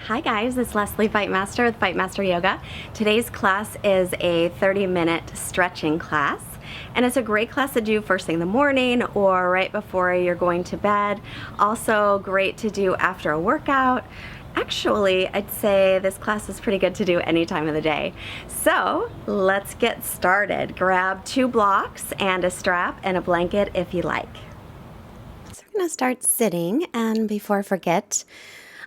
Hi guys, it's Leslie Fightmaster with Fightmaster Yoga. Today's class is a 30-minute stretching class, and it's a great class to do first thing in the morning or right before you're going to bed. Also great to do after a workout. Actually, I'd say this class is pretty good to do any time of the day. So let's get started. Grab 2 blocks and a strap and a blanket if you like. So we're going to start sitting, and before I forget,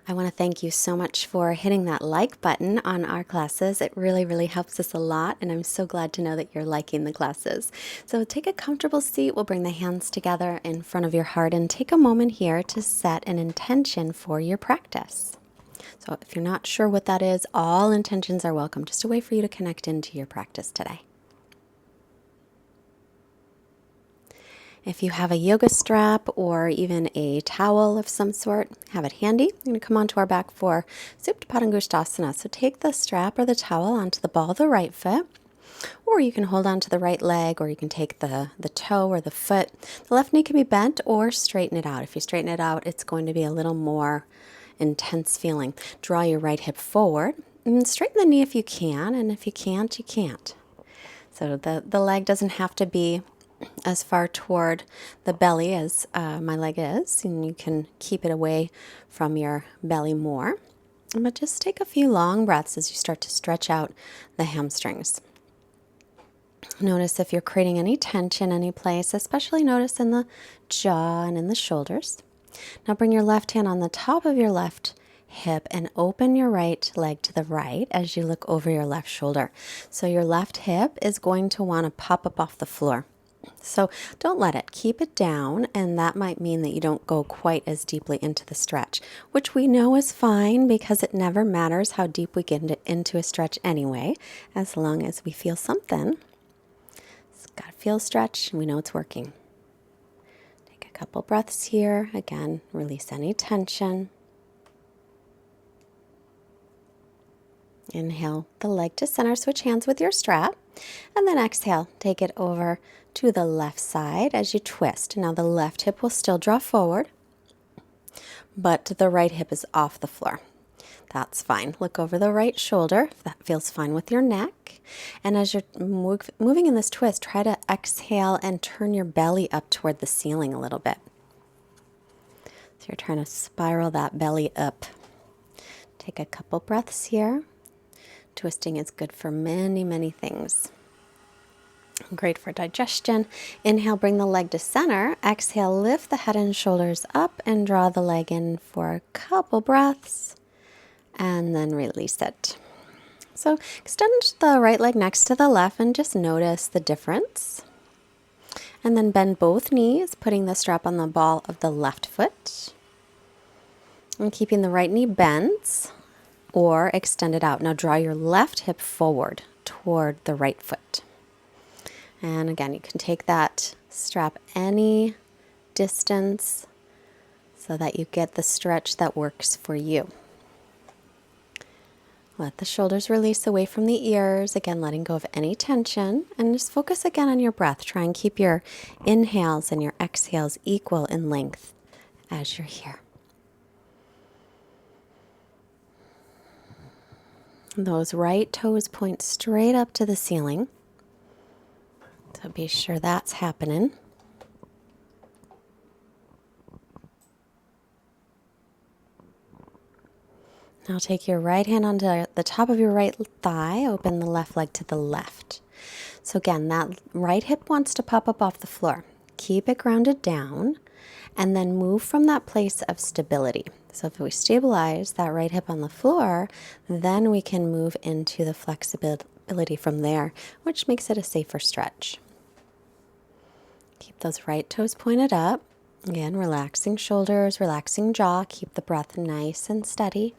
I want to thank you so much for hitting that like button on our classes. It really helps us a lot, and I'm so glad to know that you're liking the classes. So take a comfortable seat. We'll bring the hands together in front of your heart and take a moment here to set an intention for your practice. So if you're not sure what that is, all intentions are welcome. Just a way for you to connect into your practice today. If you have a yoga strap or even a towel of some sort, have it handy. We're going to come onto our back for Supta Padangusthasana. So take the strap or the towel onto the ball of the right foot, or you can hold onto the right leg, or you can take the toe or the foot. The left knee can be bent or straighten it out. If you straighten it out, it's going to be a little more intense feeling. Draw your right hip forward and straighten the knee if you can, and if you can't, you can't. So the leg doesn't have to be as far toward the belly as my leg is, and you can keep it away from your belly more. But just take a few long breaths as you start to stretch out the hamstrings. Notice if you're creating any tension any place, especially notice in the jaw and in the shoulders. Now bring your left hand on the top of your left hip and open your right leg to the right as you look over your left shoulder. So your left hip is going to want to pop up off the floor. So don't let it. Keep it down, and that might mean that you don't go quite as deeply into the stretch, which we know is fine because it never matters how deep we get into a stretch anyway, as long as we feel something. It's got to feel stretch, and we know it's working. Take a couple breaths here. Again, release any tension. Inhale the leg to center, switch hands with your strap, and then exhale, take it over to the left side as you twist. Now the left hip will still draw forward, but the right hip is off the floor. That's fine. Look over the right shoulder if that feels fine with your neck. And as you're moving in this twist, try to exhale and turn your belly up toward the ceiling a little bit. So you're trying to spiral that belly up. Take a couple breaths here. Twisting is good for many things. Great for digestion. Inhale, bring the leg to center. Exhale, lift the head and shoulders up and draw the leg in for a couple breaths, and then release it. So extend the right leg next to the left and just notice the difference. And then bend both knees, putting the strap on the ball of the left foot. And keeping the right knee bent or extended out. Now draw your left hip forward toward the right foot. And again, you can take that strap any distance so that you get the stretch that works for you. Let the shoulders release away from the ears, again letting go of any tension, and just focus again on your breath. Try and keep your inhales and your exhales equal in length as you're here. Those right toes point straight up to the ceiling. So be sure that's happening. Now take your right hand onto the top of your right thigh, open the left leg to the left. So again, that right hip wants to pop up off the floor. Keep it grounded down and then move from that place of stability. So if we stabilize that right hip on the floor, then we can move into the flexibility from there, which makes it a safer stretch. Keep those right toes pointed up. Again, relaxing shoulders, relaxing jaw. Keep the breath nice and steady.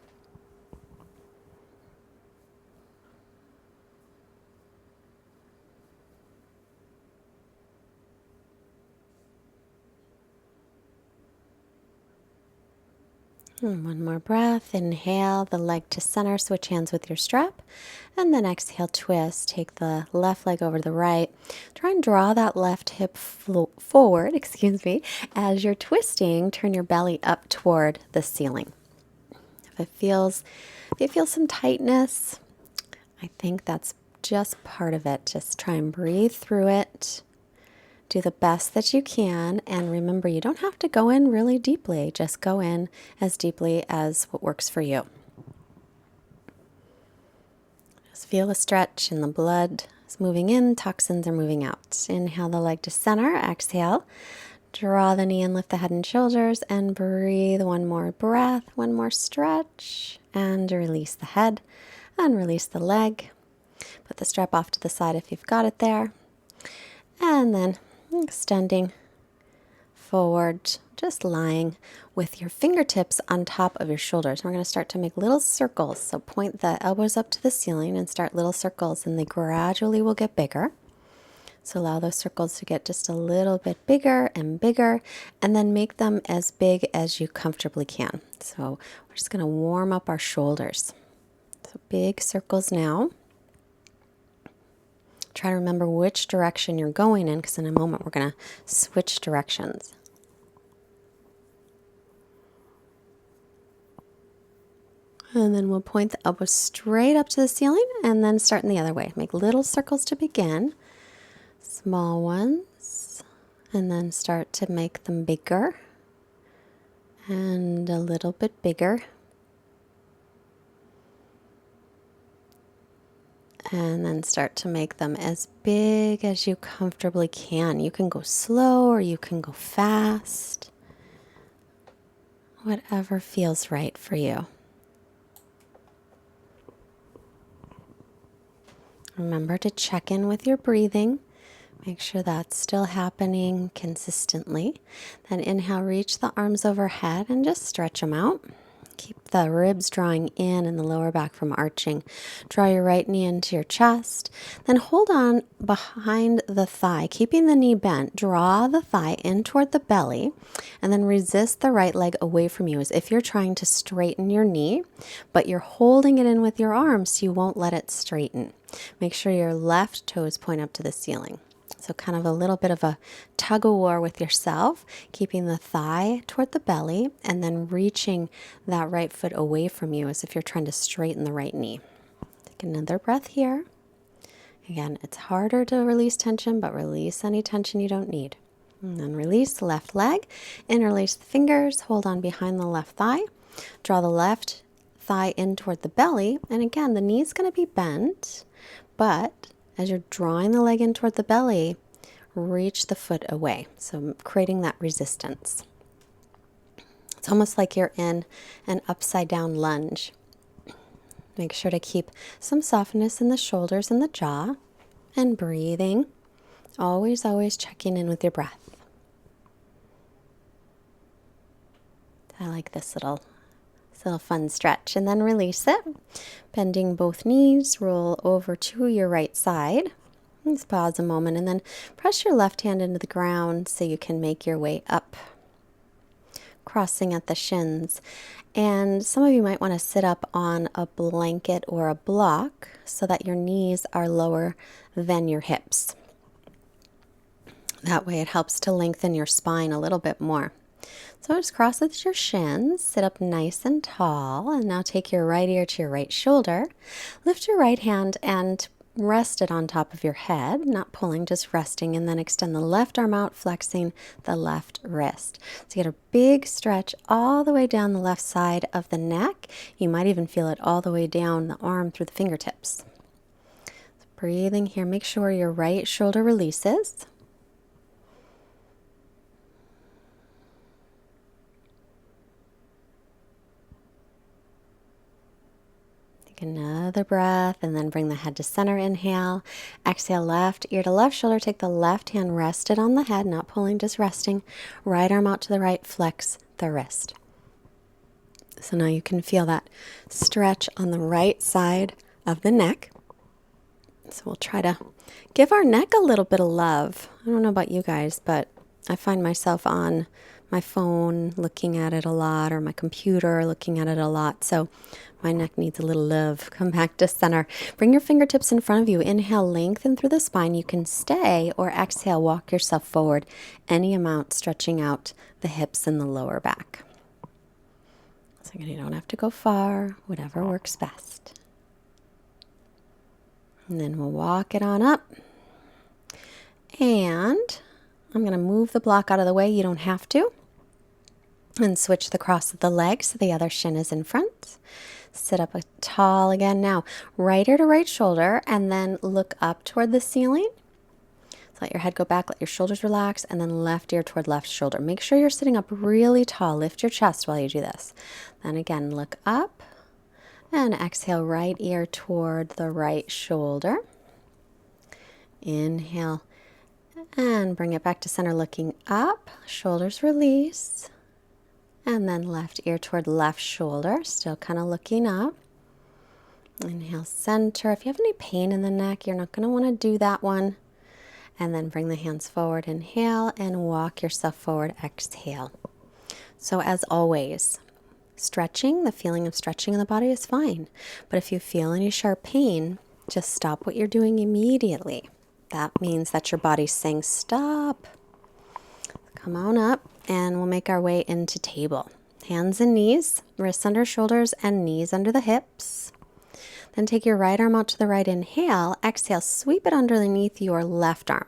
And one more breath. Inhale the leg to center, switch hands with your strap, and then exhale, twist. Take the left leg over the right. Try and draw that left hip forward, as you're twisting. Turn your belly up toward the ceiling. If you feel some tightness, I think that's just part of it. Just try and breathe through it. Do the best that you can. And remember, you don't have to go in really deeply. Just go in as deeply as what works for you. Just feel a stretch and the blood is moving in, toxins are moving out. Inhale the leg to center, exhale. Draw the knee and lift the head and shoulders and breathe. One more breath, one more stretch, and release the head and release the leg. Put the strap off to the side if you've got it there. And then extending forward, just lying with your fingertips on top of your shoulders. We're going to start to make little circles. So point the elbows up to the ceiling and start little circles, and they gradually will get bigger. So allow those circles to get just a little bit bigger and bigger, and then make them as big as you comfortably can. So we're just going to warm up our shoulders. So big circles now. Try to remember which direction you're going in, because in a moment we're going to switch directions. And then we'll point the elbows straight up to the ceiling and then start in the other way. Make little circles to begin, small ones, and then start to make them bigger and a little bit bigger. And then start to make them as big as you comfortably can. You can go slow or you can go fast. Whatever feels right for you. Remember to check in with your breathing. Make sure that's still happening consistently. Then inhale, reach the arms overhead and just stretch them out. Keep the ribs drawing in and the lower back from arching. Draw your right knee into your chest. Then hold on behind the thigh, keeping the knee bent. Draw the thigh in toward the belly, and then resist the right leg away from you as if you're trying to straighten your knee, but you're holding it in with your arms so you won't let it straighten. Make sure your left toes point up to the ceiling. So kind of a little bit of a tug of war with yourself, keeping the thigh toward the belly and then reaching that right foot away from you as if you're trying to straighten the right knee. Take another breath here. Again, it's harder to release tension, but release any tension you don't need. And then release the left leg, interlace the fingers, hold on behind the left thigh, draw the left thigh in toward the belly, and again, the knee's going to be bent, but as you're drawing the leg in toward the belly, reach the foot away. So creating that resistance. It's almost like you're in an upside down lunge. Make sure to keep some softness in the shoulders and the jaw, and breathing. Always, always checking in with your breath. I like this little fun stretch, and then release it. Bending both knees, roll over to your right side. Just pause a moment and then press your left hand into the ground so you can make your way up, crossing at the shins. And some of you might want to sit up on a blanket or a block so that your knees are lower than your hips. That way it helps to lengthen your spine a little bit more. So just cross at your shins, sit up nice and tall, and now take your right ear to your right shoulder. Lift your right hand and rest it on top of your head, not pulling, just resting, and then extend the left arm out, flexing the left wrist. So you get a big stretch all the way down the left side of the neck. You might even feel it all the way down the arm through the fingertips. So breathing here, make sure your right shoulder releases. Another breath, and then bring the head to center. Inhale, exhale, left ear to left shoulder. Take the left hand rested on the head, not pulling, just resting. Right arm out to the right, flex the wrist. So now you can feel that stretch on the right side of the neck. So we'll try to give our neck a little bit of love. I don't know about you guys, but I find myself on my phone looking at it a lot, or my computer looking at it a lot. So my neck needs a little love. Come back to center. Bring your fingertips in front of you. Inhale, lengthen through the spine. You can stay, or exhale, walk yourself forward any amount, stretching out the hips and the lower back. So again, you don't have to go far, whatever works best. And then we'll walk it on up. And I'm going to move the block out of the way. You don't have to. And switch the cross of the leg so the other shin is in front. Sit up tall again. Now, right ear to right shoulder, and then look up toward the ceiling. So let your head go back, let your shoulders relax, and then left ear toward left shoulder. Make sure you're sitting up really tall. Lift your chest while you do this. Then again, look up, and exhale, right ear toward the right shoulder. Inhale, and bring it back to center, looking up. Shoulders release. And then left ear toward left shoulder, still kind of looking up. Inhale, center. If you have any pain in the neck, you're not going to want to do that one. And then bring the hands forward, inhale, and walk yourself forward, exhale. So as always, stretching, the feeling of stretching in the body is fine. But if you feel any sharp pain, just stop what you're doing immediately. That means that your body's saying stop. Come on up, and we'll make our way into table. Hands and knees, wrists under shoulders, and knees under the hips. Then take your right arm out to the right, inhale, exhale, sweep it underneath your left arm.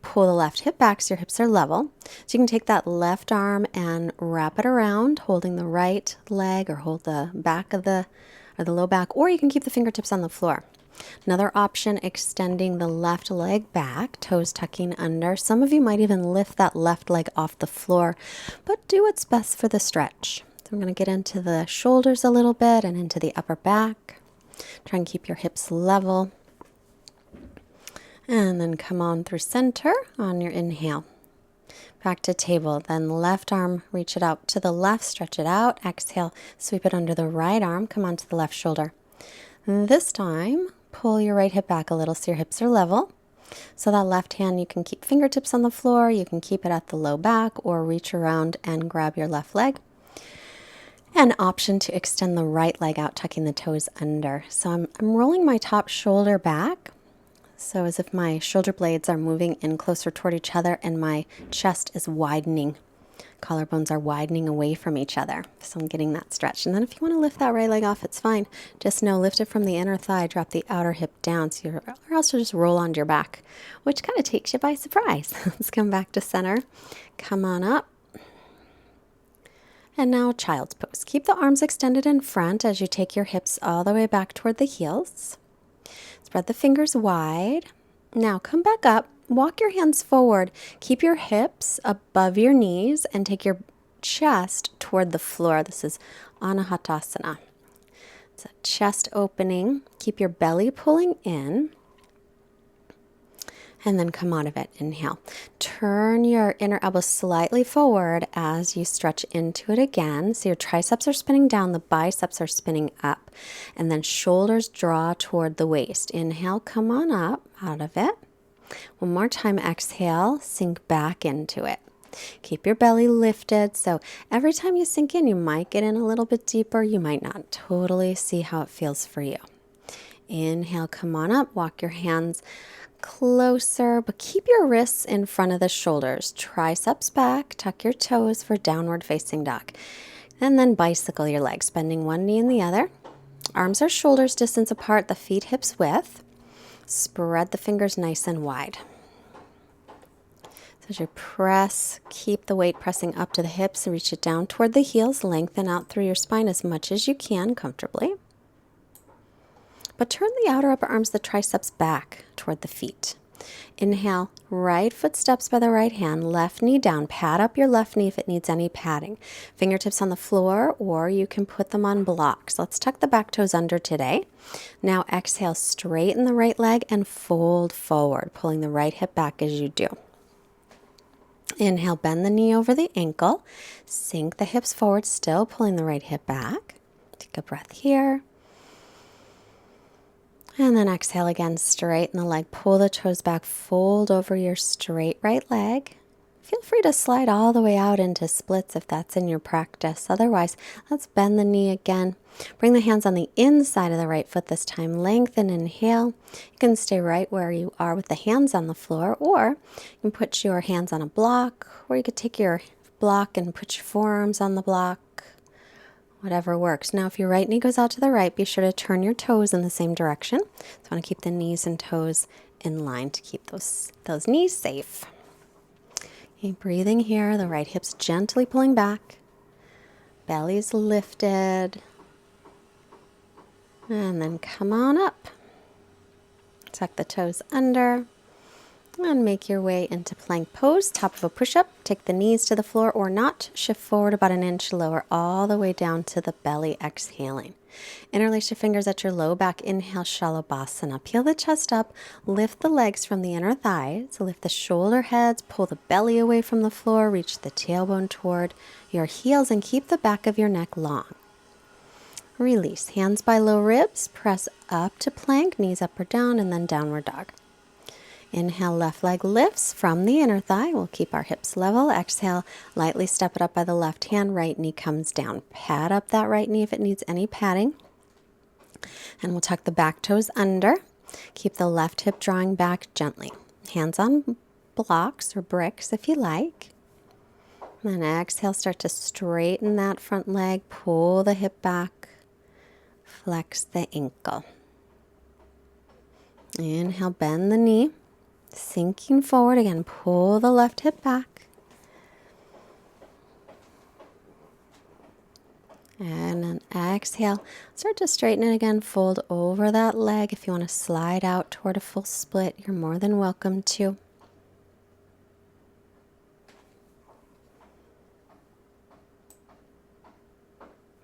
Pull the left hip back so your hips are level. So you can take that left arm and wrap it around, holding the right leg, or hold the back of the low back, or you can keep the fingertips on the floor. Another option, extending the left leg back, toes tucking under. Some of you might even lift that left leg off the floor, but do what's best for the stretch. So I'm going to get into the shoulders a little bit and into the upper back. Try and keep your hips level. And then come on through center on your inhale. Back to table. Then left arm, reach it out to the left, stretch it out. Exhale, sweep it under the right arm. Come on to the left shoulder. This time, pull your right hip back a little so your hips are level. So that left hand, you can keep fingertips on the floor. You can keep it at the low back or reach around and grab your left leg. An option to extend the right leg out, tucking the toes under. So I'm rolling my top shoulder back, so as if my shoulder blades are moving in closer toward each other and my chest is widening. Collarbones are widening away from each other. So I'm getting that stretch. And then if you want to lift that right leg off, it's fine. Just know, lift it from the inner thigh, drop the outer hip down, or else you'll just roll onto your back, which kind of takes you by surprise. Let's come back to center. Come on up. And now child's pose. Keep the arms extended in front as you take your hips all the way back toward the heels. Spread the fingers wide. Now come back up. Walk your hands forward. Keep your hips above your knees and take your chest toward the floor. This is Anahatasana. It's a chest opening. Keep your belly pulling in. And then come out of it. Inhale. Turn your inner elbow slightly forward as you stretch into it again. So your triceps are spinning down, the biceps are spinning up. And then shoulders draw toward the waist. Inhale, come on up out of it. One more time, exhale, sink back into it. Keep your belly lifted. So every time you sink in, you might get in a little bit deeper. You might not. Totally see how it feels for you. Inhale, come on up. Walk your hands closer, but keep your wrists in front of the shoulders. Triceps back, tuck your toes for downward facing dog. And then bicycle your legs, bending one knee and the other. Arms are shoulders distance apart, the feet hips width. Spread the fingers nice and wide. So as you press, keep the weight pressing up to the hips and reach it down toward the heels. Lengthen out through your spine as much as you can comfortably. But turn the outer upper arms, the triceps back toward the feet. Inhale, right foot steps by the right hand, left knee down. Pad up your left knee if it needs any padding. Fingertips on the floor, or you can put them on blocks. Let's tuck the back toes under today. Now exhale, straighten the right leg and fold forward, pulling the right hip back as you do. Inhale, bend the knee over the ankle. Sink the hips forward, still pulling the right hip back. Take a breath here. And then exhale again, straighten the leg, pull the toes back, fold over your straight right leg. Feel free to slide all the way out into splits if that's in your practice. Otherwise, let's bend the knee again. Bring the hands on the inside of the right foot this time. Lengthen, inhale. You can stay right where you are with the hands on the floor, or you can put your hands on a block, or you could take your block and put your forearms on the block, whatever works. Now, if your right knee goes out to the right, be sure to turn your toes in the same direction. So you want to keep the knees and toes in line to keep those knees safe. Okay, breathing here, the right hip's gently pulling back, belly's lifted, and then come on up. Tuck the toes under and make your way into plank pose, top of a push-up. Take the knees to the floor or not. Shift forward about an inch, lower all the way down to the belly, exhaling. Interlace your fingers at your low back. Inhale, Shalabhasana. Peel the chest up, lift the legs from the inner thighs, lift the shoulder heads, pull the belly away from the floor, reach the tailbone toward your heels, and keep the back of your neck long. Release. Hands by low ribs, press up to plank, knees up or down, and then downward dog. Inhale, left leg lifts from the inner thigh. We'll keep our hips level. Exhale, lightly step it up by the left hand. Right knee comes down. Pad up that right knee if it needs any padding. And we'll tuck the back toes under. Keep the left hip drawing back gently. Hands on blocks or bricks if you like. And then exhale, start to straighten that front leg. Pull the hip back. Flex the ankle. Inhale, bend the knee. Sinking forward again, pull the left hip back. And then exhale, start to straighten it again, fold over that leg. If you want to slide out toward a full split, you're more than welcome to.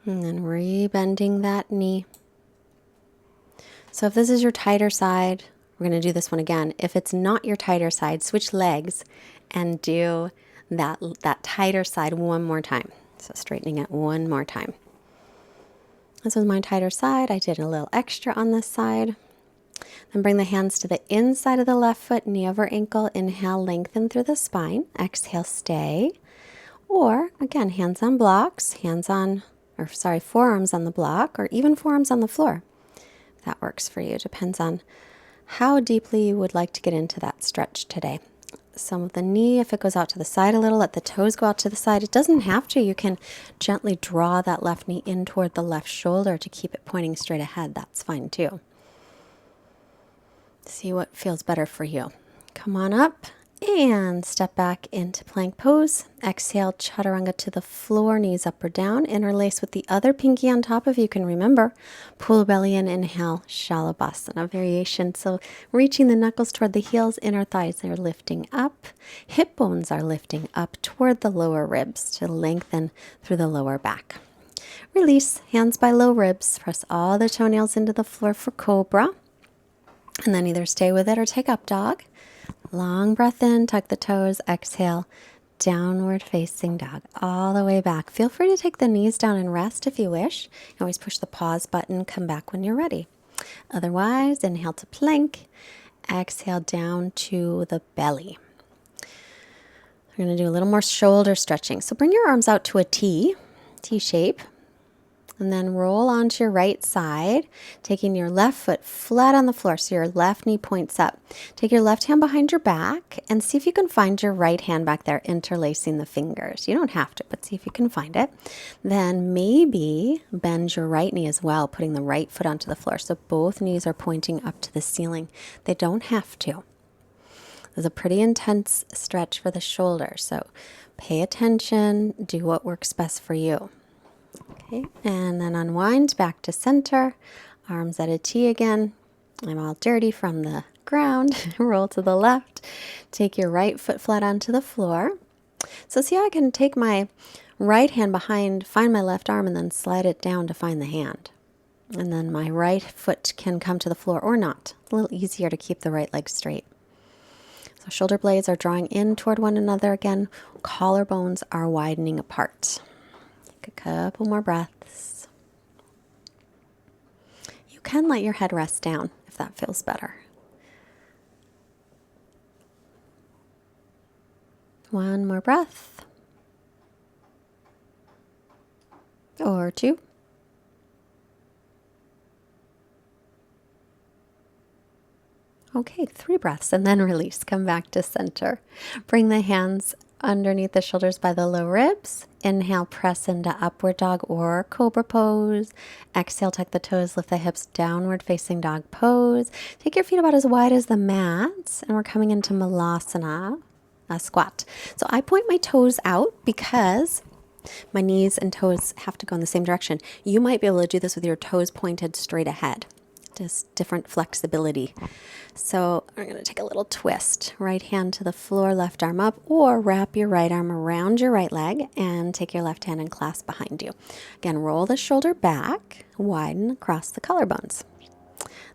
And then rebending that knee. So if this is your tighter side, we're going to do this one again. If it's not your tighter side, switch legs and do that tighter side one more time. So straightening it one more time. This was my tighter side. I did a little extra on this side. Then bring the hands to the inside of the left foot, knee over ankle. Inhale, lengthen through the spine. Exhale, stay. Or again, hands on blocks, forearms on the block, or even forearms on the floor. If that works for you. Depends on how deeply you would like to get into that stretch today. Some of the knee, if it goes out to the side a little, let the toes go out to the side. It doesn't have to. You can gently draw that left knee in toward the left shoulder to keep it pointing straight ahead. That's fine too. See what feels better for you. Come on up and step back into plank pose. Exhale, chaturanga to the floor, knees up or down. Interlace with the other pinky on top if you can remember. Pull belly in, inhale, Shalabhasana variation. So reaching the knuckles toward the heels, inner thighs are lifting up. Hip bones are lifting up toward the lower ribs to lengthen through the lower back. Release, hands by low ribs. Press all the toenails into the floor for cobra. And then either stay with it or take up dog. Long breath in, tuck the toes, exhale, downward facing dog, all the way back. Feel free to take the knees down and rest if you wish. You can always push the pause button, come back when you're ready. Otherwise, inhale to plank, exhale down to the belly. We're going to do a little more shoulder stretching. So bring your arms out to a T shape. And then roll onto your right side, taking your left foot flat on the floor so your left knee points up. Take your left hand behind your back and see if you can find your right hand back there, interlacing the fingers. You don't have to, but see if you can find it. Then maybe bend your right knee as well, putting the right foot onto the floor so both knees are pointing up to the ceiling. They don't have to. There's a pretty intense stretch for the shoulder, so pay attention, do what works best for you. Okay, and then unwind back to center, arms at a T again. I'm all dirty from the ground. Roll to the left. Take your right foot flat onto the floor. So see how I can take my right hand behind, find my left arm, and then slide it down to find the hand. And then my right foot can come to the floor or not. It's a little easier to keep the right leg straight. So shoulder blades are drawing in toward one another again. Collarbones are widening apart. A couple more breaths. You can let your head rest down if that feels better. One more breath. Or two. Okay, 3 breaths and then release. Come back to center. Bring the hands underneath the shoulders by the low ribs. Inhale, press into upward dog or cobra pose. Exhale, tuck the toes, lift the hips, downward facing dog pose. Take your feet about as wide as the mat, and we're coming into malasana, a squat. So I point my toes out because my knees and toes have to go in the same direction. You might be able to do this with your toes pointed straight ahead. Just different flexibility. So I'm going to take a little twist. Right hand to the floor, left arm up, or wrap your right arm around your right leg and take your left hand and clasp behind you. Again, roll the shoulder back, widen across the collarbones.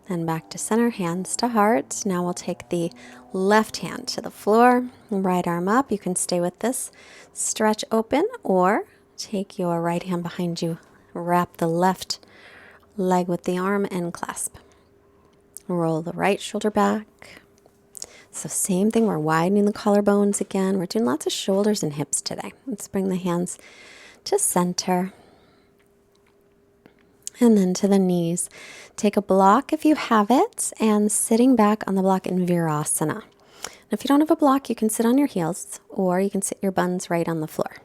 Then back to center, hands to heart. Now we'll take the left hand to the floor, right arm up. You can stay with this stretch open or take your right hand behind you. Wrap the left leg with the arm and clasp. Roll the right shoulder back. So same thing, we're widening the collarbones again. We're doing lots of shoulders and hips today. Let's bring the hands to center. And then to the knees. Take a block if you have it, and sitting back on the block in Virasana. Now, if you don't have a block, you can sit on your heels, or you can sit your buns right on the floor.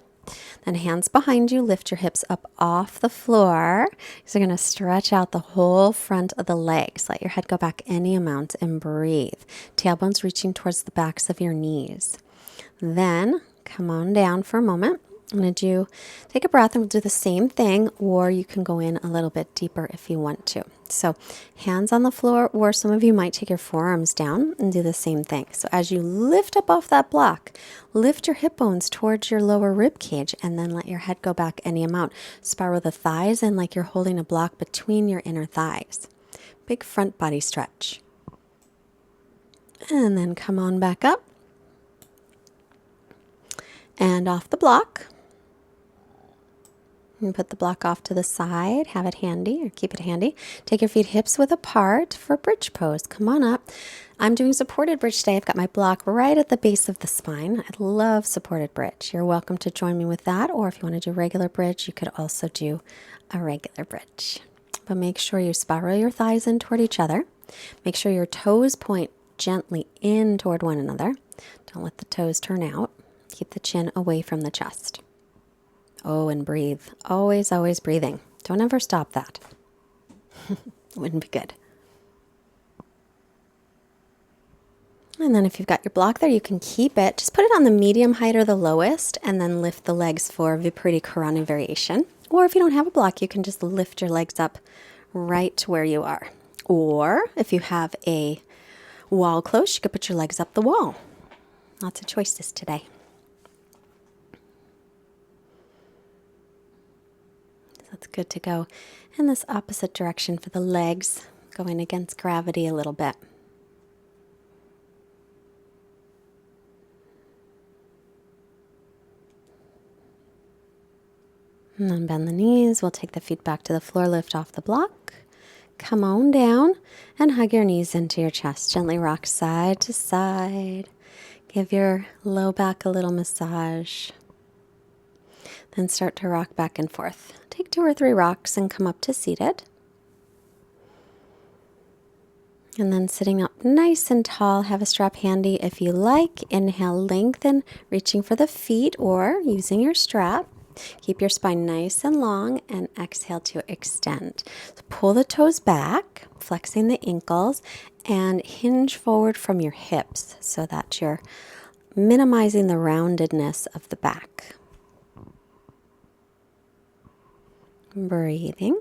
Then hands behind you, lift your hips up off the floor. So you're going to stretch out the whole front of the legs. Let your head go back any amount and breathe. Tailbones reaching towards the backs of your knees. Then come on down for a moment. I'm going to take a breath and we'll do the same thing, or you can go in a little bit deeper if you want to. So hands on the floor, or some of you might take your forearms down and do the same thing. So as you lift up off that block, lift your hip bones towards your lower rib cage and then let your head go back any amount. Spiral the thighs in like you're holding a block between your inner thighs. Big front body stretch. And then come on back up and off the block. And put the block off to the side, have it handy or keep it handy. Take your feet hips width apart for bridge pose. Come on up. I'm doing supported bridge today. I've got my block right at the base of the spine. I love supported bridge. You're welcome to join me with that, or if you want to do regular bridge, you could also do a regular bridge. But make sure you spiral your thighs in toward each other. Make sure your toes point gently in toward one another. Don't let the toes turn out. Keep the chin away from the chest. Oh, and breathe. Always, always breathing. Don't ever stop that. Wouldn't be good. And then if you've got your block there, you can keep it. Just put it on the medium height or the lowest, and then lift the legs for Viparita Karana variation. Or if you don't have a block, you can just lift your legs up right to where you are. Or if you have a wall close, you could put your legs up the wall. Lots of choices today. It's good to go in this opposite direction for the legs, going against gravity a little bit. And then bend the knees. We'll take the feet back to the floor, lift off the block. Come on down and hug your knees into your chest. Gently rock side to side. Give your low back a little massage. Then start to rock back and forth. Take 2 or 3 rocks and come up to seated. And then sitting up nice and tall, have a strap handy if you like. Inhale, lengthen, reaching for the feet or using your strap. Keep your spine nice and long and exhale to extend. So pull the toes back, flexing the ankles, and hinge forward from your hips so that you're minimizing the roundedness of the back. Breathing.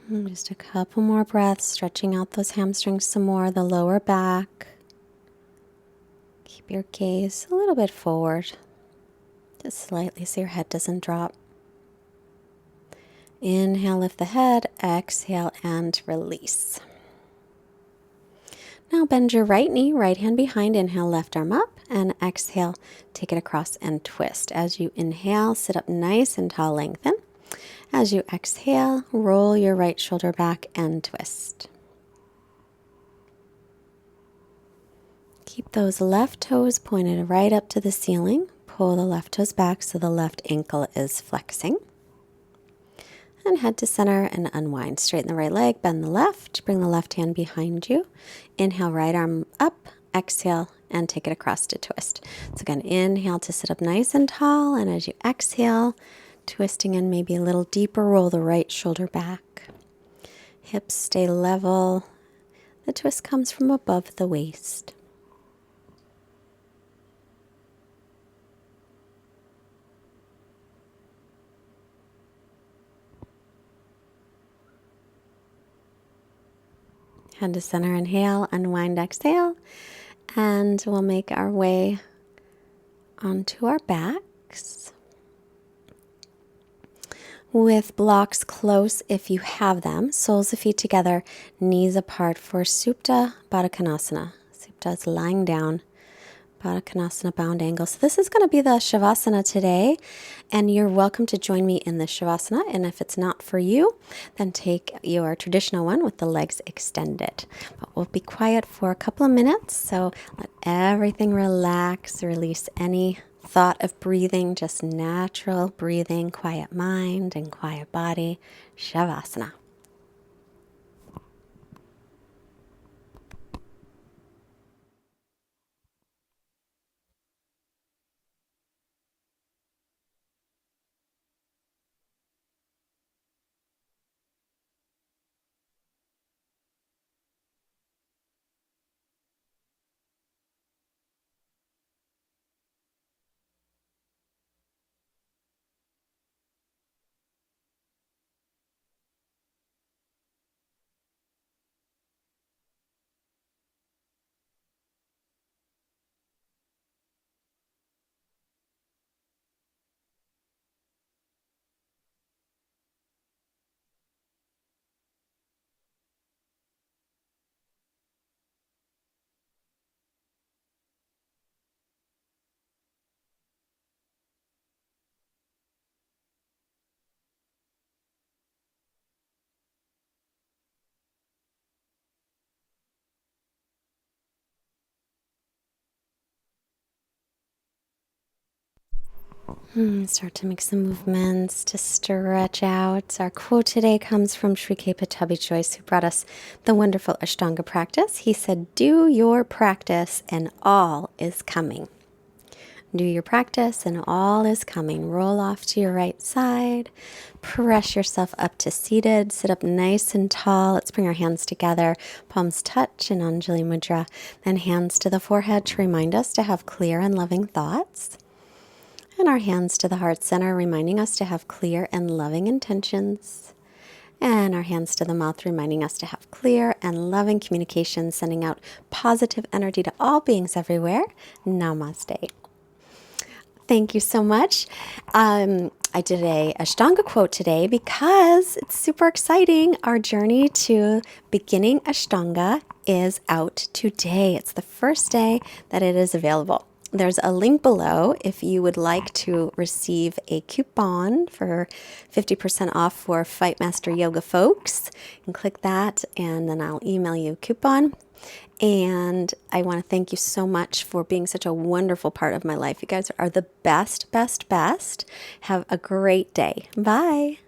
And just a couple more breaths, stretching out those hamstrings some more, the lower back. Keep your gaze a little bit forward, just slightly so your head doesn't drop. Inhale, lift the head, exhale, and release. Now bend your right knee, right hand behind, inhale, left arm up, and exhale, take it across and twist. As you inhale, sit up nice and tall, lengthen. As you exhale, roll your right shoulder back and twist. Keep those left toes pointed right up to the ceiling. Pull the left toes back so the left ankle is flexing. And head to center and unwind. Straighten the right leg, bend the left, bring the left hand behind you. Inhale, right arm up, exhale, and take it across to twist. So again, inhale to sit up nice and tall, and as you exhale, twisting in maybe a little deeper, roll the right shoulder back. Hips stay level. The twist comes from above the waist. Head to center, inhale, unwind, exhale, and we'll make our way onto our backs. With blocks close if you have them, soles of feet together, knees apart for Supta Baddha Konasana. Supta is lying down, Baddha Konasana bound angle. So this is going to be the Shavasana today, and you're welcome to join me in the Shavasana. And if it's not for you, then take your traditional one with the legs extended. But we'll be quiet for a couple of minutes, so let everything relax, release any thought of breathing, just natural breathing, quiet mind and quiet body. Shavasana. Start to make some movements to stretch out. Our quote today comes from Sri K. Patabi Joyce, who brought us the wonderful Ashtanga practice. He said, "Do your practice and all is coming." Do your practice and all is coming. Roll off to your right side. Press yourself up to seated. Sit up nice and tall. Let's bring our hands together. Palms touch in Anjali Mudra. Then hands to the forehead to remind us to have clear and loving thoughts. And our hands to the heart center, reminding us to have clear and loving intentions. And our hands to the mouth, reminding us to have clear and loving communication, sending out positive energy to all beings everywhere. Namaste. Thank you so much. I did a Ashtanga quote today because it's super exciting. Our journey to beginning Ashtanga is out today. It's the first day that it is available. There's a link below if you would like to receive a coupon for 50% off for Fightmaster Yoga folks. You can click that and then I'll email you a coupon. And I want to thank you so much for being such a wonderful part of my life. You guys are the best, best, best. Have a great day. Bye.